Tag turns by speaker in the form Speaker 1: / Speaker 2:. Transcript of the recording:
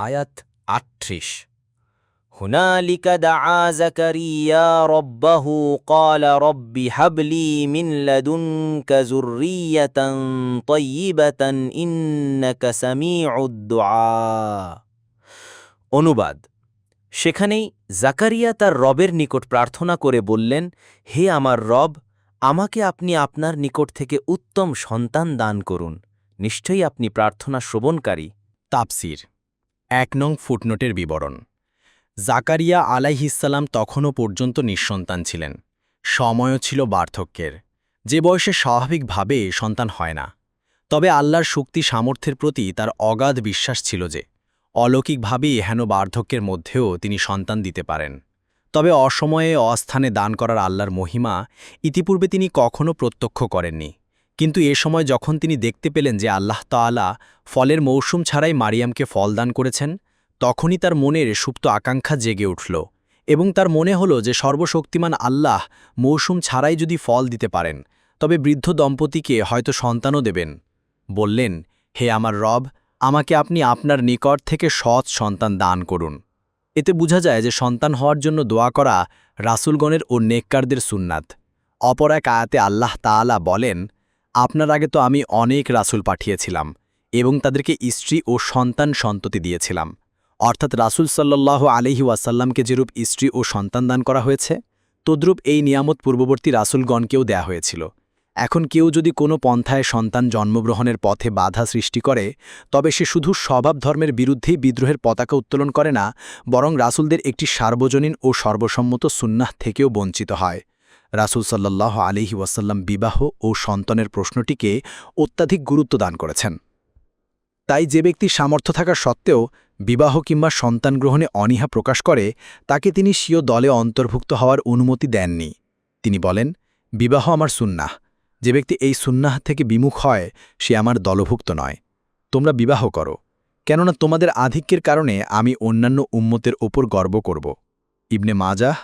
Speaker 1: আয়াত ৩৮। হুনালিকা দাআ যাকারিয়া রাব্বাহু ক্বালা রব্বি হাবলি মিন লাদুনকা যুররিয়াতান তাইয়্যিবাতান ইন্নাকা সামিউদ দুআ। অনুবাদ: সেখানেই জাকারিয়া তার রবের নিকট প্রার্থনা করে বললেন, হে আমার রব, আমাকে আপনি আপনার নিকট থেকে উত্তম সন্তান দান করুন। নিশ্চয়ই আপনি প্রার্থনা শ্রবণকারী।
Speaker 2: তাফসির ১ নং ফুটনোটের বিবরণ। জাকারিয়া আলাইহিসসালাম তখনও পর্যন্ত নিঃসন্তান ছিলেন। সময়ও ছিল বার্ধক্যের, যে বয়সে স্বাভাবিকভাবে সন্তান হয় না। তবে আল্লাহর শক্তি সামর্থ্যের প্রতি তার অগাধ বিশ্বাস ছিল যে অলৌকিকভাবেই এহেন বার্ধক্যের মধ্যেও তিনি সন্তান দিতে পারেন। তবে অসময়ে অস্থানে দান করার আল্লাহর মহিমা ইতিপূর্বে তিনি কখনও প্রত্যক্ষ করেননি। কিন্তু এ সময় যখন তিনি দেখতে পেলেন যে আল্লাহ তাআলা ফলের মৌসুম ছাড়াই মারিয়ামকে ফল দান করেছেন, তখনই তার মনের সুপ্ত আকাঙ্ক্ষা জেগে উঠল এবং তার মনে হল যে সর্বশক্তিমান আল্লাহ মৌসুম ছাড়াই যদি ফল দিতে পারেন, তবে বৃদ্ধ দম্পতিকে হয়তো সন্তানও দেবেন। বললেন, হে আমার রব, আমাকে আপনি আপনার নিকট থেকে সৎ সন্তান দান করুন। এতে বোঝা যায় যে সন্তান হওয়ার জন্য দোয়া করা রাসূলগণের ও নেককারদের সুন্নাত। অপর এক আয়াতে আল্লাহ তাআলা বলেন, আপনার আগে তো আমি অনেক রাসূল পাঠিয়েছিলাম এবং তাদেরকে স্ত্রী ও সন্তান সন্ততি দিয়েছিলাম। অর্থাৎ রাসূল সাল্লাল্লাহু আলাইহি ওয়াসাল্লামকে যেরূপ স্ত্রী ও সন্তান দান করা হয়েছে, তদ্রূপ এই নিয়ামত পূর্ববর্তী রাসূলগণকেও দেয়া হয়েছিল। এখন কেউ যদি কোনো পন্থায় সন্তান জন্মগ্রহণের পথে বাধা সৃষ্টি করে, তবে সে শুধু স্বভাব ধর্মের বিরুদ্ধেই বিদ্রোহের পতাকা উত্তোলন করে না, বরং রাসূলদের একটি সার্বজনীন ও সর্বসম্মত সুন্নাহ থেকেও বঞ্চিত হয়। রাসূল সাল্লাল্লাহু আলাইহি ওয়াসাল্লাম বিবাহ ও সন্তানের প্রশ্নটিকে অত্যাধিক গুরুত্ব দান করেছেন। তাই যে ব্যক্তি সামর্থ্য থাকা সত্ত্বেও বিবাহ কিংবা সন্তান গ্রহণে অনীহা প্রকাশ করে, তাকে তিনি স্বীয় দলে অন্তর্ভুক্ত হওয়ার অনুমতি দেননি। তিনি বলেন, বিবাহ আমার সুন্নাহ। যে ব্যক্তি এই সুন্নাহ থেকে বিমুখ হয়, সে আমার দলভুক্ত নয়। তোমরা বিবাহ করো, কেননা তোমাদের আধিক্যের কারণে আমি অন্যান্য উম্মতের ওপর গর্ব করব। ইবনে মাজাহ